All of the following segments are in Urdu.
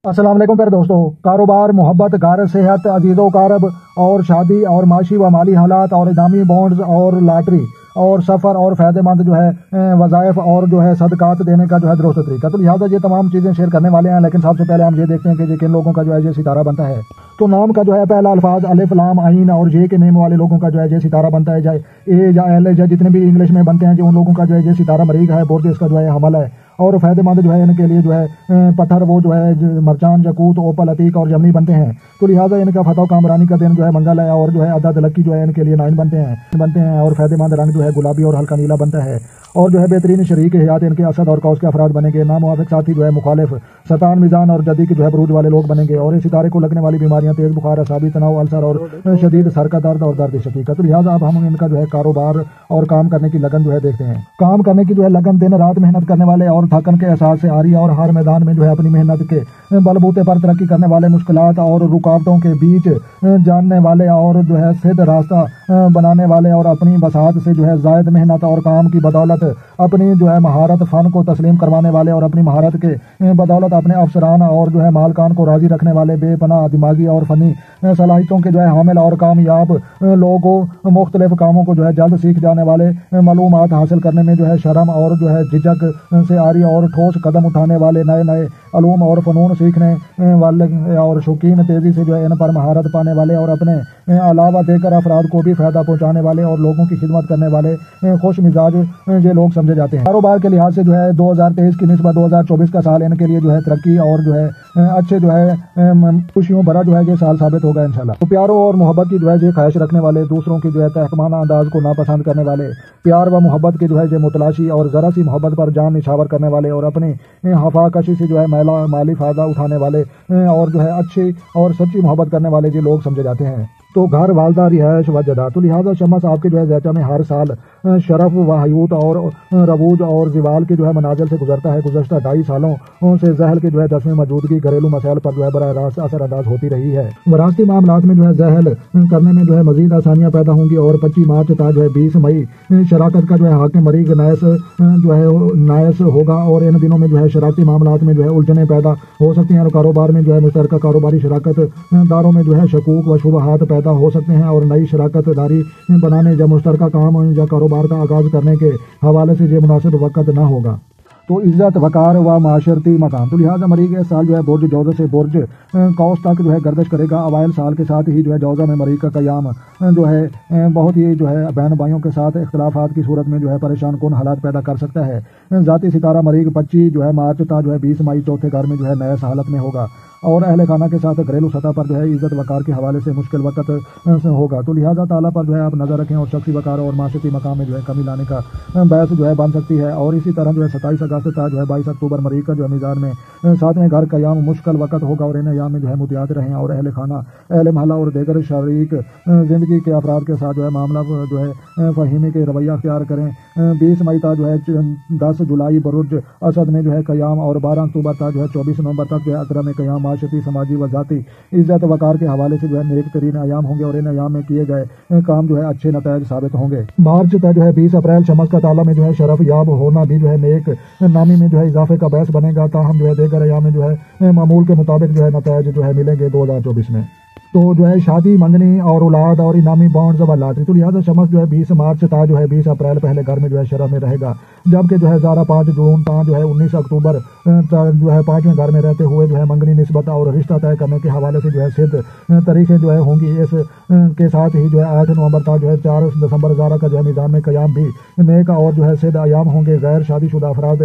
السلام علیکم پیارے دوستو، کاروبار، محبت، گھر، صحت، عزیز و اقارب اور شادی اور معاشی و مالی حالات اور انعامی بانڈز اور لاٹری اور سفر اور فائدہ مند وظائف اور صدقات دینے کا درست طریقہ۔ تو لہٰذا یہ تمام چیزیں شیئر کرنے والے ہیں، لیکن سب سے پہلے ہم یہ دیکھتے ہیں کہ کن لوگوں کا یہ ستارہ بنتا ہے۔ تو نام کا پہلا الفاظ الف لام عین اور جے کے نیم والے لوگوں کا یہ ستارہ بنتا ہے، چاہے اے یا ایل یا جتنے بھی انگلش میں بنتے ہیں، جو ان لوگوں کا یہ ستارہ مریخ ہے، برج اس کا حمل ہے، اور فائدہ مند ان کے لیے پتھر وہ مرجان، یاقوت، اوپل، عتیق اور جمنی بنتے ہیں۔ تو لہٰذا ان کا فتح و کامرانی کا دن منگل ہے، اور عدد لکی ان کے لیے 9 بنتے ہیں، اور فائدہ مند رنگ گلابی اور ہلکا نیلا بنتا ہے، اور بہترین شریک حیات ان کے اسد اور قوس کے افراد بنیں گے۔ ناموافق ساتھی مخالف، ستان، میزان اور جدی کے بروج والے لوگ بنیں گے، اور اس ستارے کو لگنے والی بیماریاں تیز بخار، اعصابی تناؤ، السر اور شدید سر کا درد اور درد شقیقہ۔ تو لہٰذا اب ہم ان کا کاروبار اور کام کرنے کی لگن دیکھتے ہیں۔ کام کرنے کی لگن، دن رات محنت کرنے والے اور تھکن کے احساس سے آری، اور ہر میدان میں اپنی محنت کے بلبوتے پر ترقی کرنے والے، مشکلات اور رکاوٹوں کے بیچ جاننے والے، اور سیدھ راستہ بنانے والے، اور اپنی بساط سے زائد محنت اور کام کی بدولت اپنی مہارت فن کو تسلیم کروانے والے، اور اپنی مہارت کے بدولت اپنے افسران اور مالکان کو راضی رکھنے والے، بے پناہ دماغی اور فنی صلاحیتوں کے حامل اور کامیاب لوگوں، مختلف کاموں کو جلد سیکھ جانے والے، معلومات حاصل کرنے میں شرم اور جھجک سے آری اور ٹھوس قدم اٹھانے والے، نئے علوم اور فنون سیکھنے والے، اور شوقین تیزی سے ان پر مہارت پانے والے، اور اپنے علاوہ دیگر افراد کو بھی فائدہ پہنچانے والے اور لوگوں کی خدمت کرنے والے خوش مزاج یہ لوگ سمجھے جاتے ہیں۔ کاروبار کے لحاظ سے 2023 کی نسبت 2024 کا سال ان کے لیے ترقی اور اچھے خوشیوں بھرا یہ سال ثابت ہوگا انشاءاللہ۔ تو پیاروں اور محبت کی یہ خواہش رکھنے والے، دوسروں کی تحکمانہ انداز کو ناپسند کرنے والے، پیار و محبت کے متلاشی اور ذرا سی محبت پر جان نچھاور کرنے والے، اور اپنی ہفا کشی سے مالی فائدہ اٹھانے والے، اور اچھی اور سچی محبت کرنے والے یہ لوگ سمجھے جاتے ہیں۔ تو گھر، والدہ، رہائش و جدہ۔ تو لہٰذا شمس آپ کے زیچہ میں ہر سال شرف و حیوت اور ربوج اور زوال کے منازل سے گزرتا ہے۔ گزشتہ 2.5 سالوں سے زحل کے 10ویں موجودگی گھریلو مسائل پر براہ راست اثر انداز ہوتی رہی ہے۔ وراثتی معاملات میں زحل کرنے میں مزید آسانیاں پیدا ہوں گی، اور 25 مارچ تا 20 مئی شراکت کا حاکم مریخ نائس ہوگا، اور ان دنوں میں شراکتی معاملات میں الجھنیں پیدا ہو سکتی ہیں، اور کاروبار میں مشترکہ کاروباری شراکت داروں میں شکوک و شبہات پیدا ہو سکتے ہیں، اور نئی شراکت داری بنانے یا مشترکہ کام یا کاروبار کا آغاز کرنے کے حوالے سے یہ مناسب وقت نہ ہوگا۔ تو عزت، وقار و معاشرتی مقام۔ تو لہٰذا مریخ اس سال برج جوزہ سے برج قوس تک گردش کرے گا۔ اوائل سال کے ساتھ ہی جوزہ میں مریخ کا قیام بہت ہی بہن بھائیوں کے ساتھ اختلافات کی صورت میں پریشان کن حالات پیدا کر سکتا ہے۔ ذاتی ستارہ مریخ 25 مارچ تا 20 مئی چوتھے گھر میں نیس حالت میں ہوگا، اور اہل خانہ کے ساتھ گھریلو سطح پر عزت وقار کے حوالے سے مشکل وقت ہوگا۔ تو لہٰذا تعالیٰ پر آپ نظر رکھیں، اور شخصی وقار اور معاشرتی مقام میں کمی لانے کا باعث بن سکتی ہے۔ اور اسی طرح 27 اگست تا 22 اکتوبر مریخ کا میزان میں 7ویں گھر قیام مشکل وقت ہوگا، اور ان ایام میں محتاط رہیں، اور اہل خانہ، اہل محلہ اور دیگر شریک زندگی کے افراد کے ساتھ معاملہ فہیمی کے رویہ اختیار کریں۔ 20 مئی تا 10 جولائی برج اسد میں قیام، اور 12 اکتوبر تا 24 نومبر تک عقرہ میں قیام معاشرتی، سماجی و ذاتی عزت وقار کے حوالے سے نیک ترین ایام ہوں گے، اور ان ایام میں کیے گئے کام اچھے نتائج ثابت ہوں گے۔ مارچ تا 20 اپریل شمس کا تعالیٰ میں شرف یاب ہونا بھی نیک نامی میں اضافے کا باعث بنے گا، تاہم دیگر ایام میں معمول کے مطابق نتائج ملیں گے 2024 میں۔ تو شادی، منگنی اور اولاد اور انعامی بانڈز و لاٹری۔ تو لہٰذا شمس 20 مارچ تا 20 اپریل پہلے گھر میں شرف میں رہے گا، جبکہ زارا 5 جون تا 19 اکتوبر 5ویں گھر میں رہتے ہوئے منگنی، نسبت اور رشتہ طے کرنے کے حوالے سے سدھ تاریخیں ہوں گی۔ اس کے ساتھ ہی 8 نومبر تا 4 دسمبر زارا کا میزان میں قیام بھی نیک اور سدھ ایام ہوں گے۔ غیر شادی شدہ افراد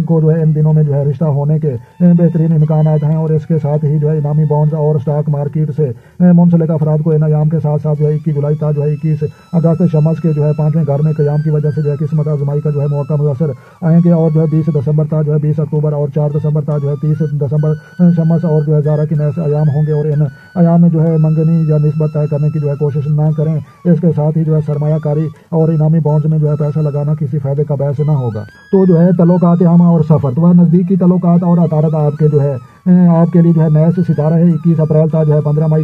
کو ان دنوں میں رشتہ ہونے کے بہترین امکانات ہیں، اور اس کے ساتھ ہی انعامی بانڈز اور اسٹاک مارکیٹ سے منسلک افراد کو ان ایام کے ساتھ ساتھ 21 جولائی تا 21 اگست شمس کے 5ویں گھر میں قیام کی وجہ سے قسمت آزمائی کا موقع میسر آئیں گے، اور 20 دسمبر تا 20 اکتوبر اور 4 دسمبر تا 30 دسمبر شمس اور زارا کی نیس ایام ہوں گے، اور ان ایام میں منگنی یا نسبت طے کرنے کی کوشش نہ کریں۔ اس کے ساتھ ہی سرمایہ کاری اور انعامی بانڈز میں پیسہ لگانا کسی فائدے کا باعث نہ ہوگا۔ تو تعلقات عامہ اور سفر۔ تو نزدیکی تعلقات اور عطارد آپ کے آپ کے لیے نیس ستارہ ہے 21 اپریل تا 15 مئی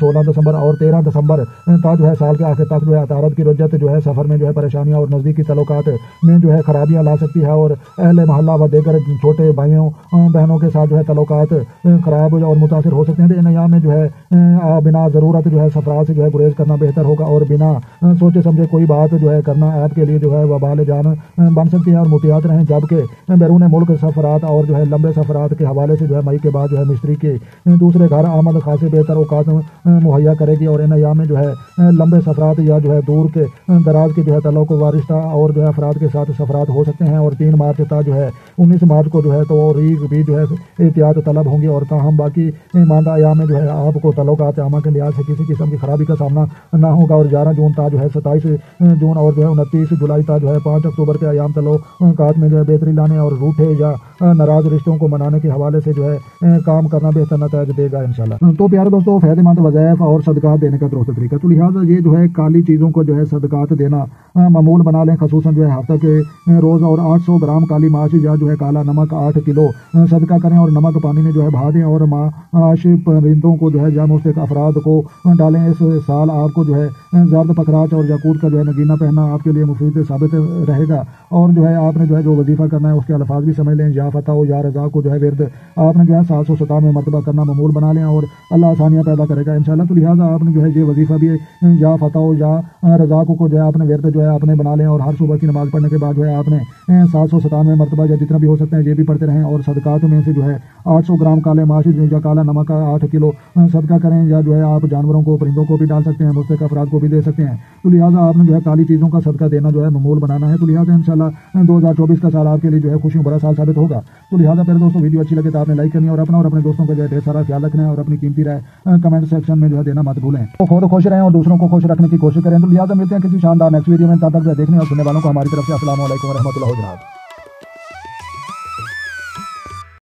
16 دسمبر اور 13 دسمبر تا جو ہے سال کے آخر تک جو ہے عطارد کی رجت جو ہے سفر میں جو ہے پریشانیاں اور نزدیکی تعلقات میں جو ہے خرابیاں لا سکتی ہے اور اہل محلہ و دیگر چھوٹے بھائیوں بہنوں کے ساتھ جو ہے تعلقات خراب اور متاثر ہو سکتے ہیں. ان ایام میں جو ہے بنا ضرورت جو ہے سفرات سے جو ہے گریز کرنا بہتر ہوگا اور بنا سوچے سمجھے کوئی بات جو ہے کرنا آپ کے لیے جو ہے وبال جان بن سکتی ہے اور محتاط رہیں. جبکہ بیرون ملک سفرات اور جو ہے لمبے سفرات کے حوالے سے جو ہے مئی کے بعد جو ہے مستری کے دوسرے گھر آمد خاصے بہتر اوقات مہیا کرے گی اور ان ایام میں جو ہے لمبے سفرات یا جو ہے دور کے دراز کے جو ہے تعلق وارثہ اور جو ہے افراد کے ساتھ سفرات ہو سکتے ہیں. اور 3 مارچ تا جو ہے 19 مارچ کو جو ہے تو ریگ بھی جو ہے احتیاط طلب ہوں گی اور تاہم باقی ماندہ ایام میں جو ہے آپ کو تعلقات عامہ کے لحاظ سے کسی قسم کی خرابی کا سامنا نہ ہوگا. اور 11 جون تا جو ہے 27 جون اور جو ہے 29 جولائی تا جو ہے 5 اکتوبر کے ایام تعلقات میں جو ہے بہتری لانے اور روٹھے یا ناراض رشتوں کو منانے کے حوالے سے جو ہے کام کرنا بہتر نتائج دے گا انشاءاللہ. تو پیارے دوستوں فائدہ مند وظائف اور صدقات دینے کا درست طریقہ. تو لہٰذا یہ جو ہے کالی چیزوں کو جو ہے صدقات دینا معمول بنا لیں. خصوصاً جو ہے ہفتہ کے روز اور 800 گرام کالی ماش یا جو ہے کالا نمک 8 کلو صدقہ کریں اور نمک پانی میں جو ہے بہا دیں اور معاش پرندوں کو جو ہے یا مستحق افراد کو ڈالیں. اس سال آپ کو جو ہے زرد پکھراچ اور یاقوت کا جو ہے نگینہ پہننا آپ کے لیے مفید ثابت رہے گا. اور جو ہے آپ نے جو ہے جو وظیفہ کرنا ہے اس کے الفاظ بھی سمجھ لیں. یا فتح ہو یا رضا کو جو ہے ورد آپ نے جو ہے 797 مرتبہ کرنا معمول بنا لیں اور اللہ آسانیاں پیدا کرے گا انشاءاللہ. تو لہٰذا آپ نے جو ہے یہ وظیفہ بھی یا فتح ہو یا رضا کو جو ہے آپ نے ورد جو ہے آپ نے بنا لیں اور ہر صبح کی نماز پڑھنے کے بعد جو ہے آپ نے 797 مرتبہ یا جتنا بھی ہو سکتے ہیں یہ بھی پڑھتے رہیں. اور صدقات میں سے جو ہے 800 گرام کالے ماش یا کالا نمک 8 کلو صدقہ کریں یا جو ہے آپ جانوروں کو پرندوں کو بھی ڈال سکتے ہیں مستحق افراد کو بھی دے سکتے ہیں. تو لہٰذا آپ نے جو ہے کالی چیزوں کا صدقہ دینا جو ہے معمول بنانا ہے. تو لہٰذا انشاءاللہ 2024 کا سال آپ کے لیے جو ہے خوشیوں بڑا سال ثابت ہوگا. تو لہٰذا پھر دوستوں ویڈیو اچھی لگے تو آپ نے لائک کرنی ہے اور اپنا اور اپنے دوستوں کا جو ہے ڈھیر سارا خیال رکھنا ہے اور اپنی قیمتی رائے کمنٹ سیکشن میں جو ہے دینا مت بھولیں. تو خود خوش رہیں اور دوسروں کو خوش رکھنے کی کوشش کریں. تو لہٰذا ملتے ہیں کسی شاندار نیکسٹ ویڈیو میں. تب تک دیکھنے اور سننے والوں کو ہماری طرف سے السلام علیکم ورحمۃ اللہ وبرکاتہ.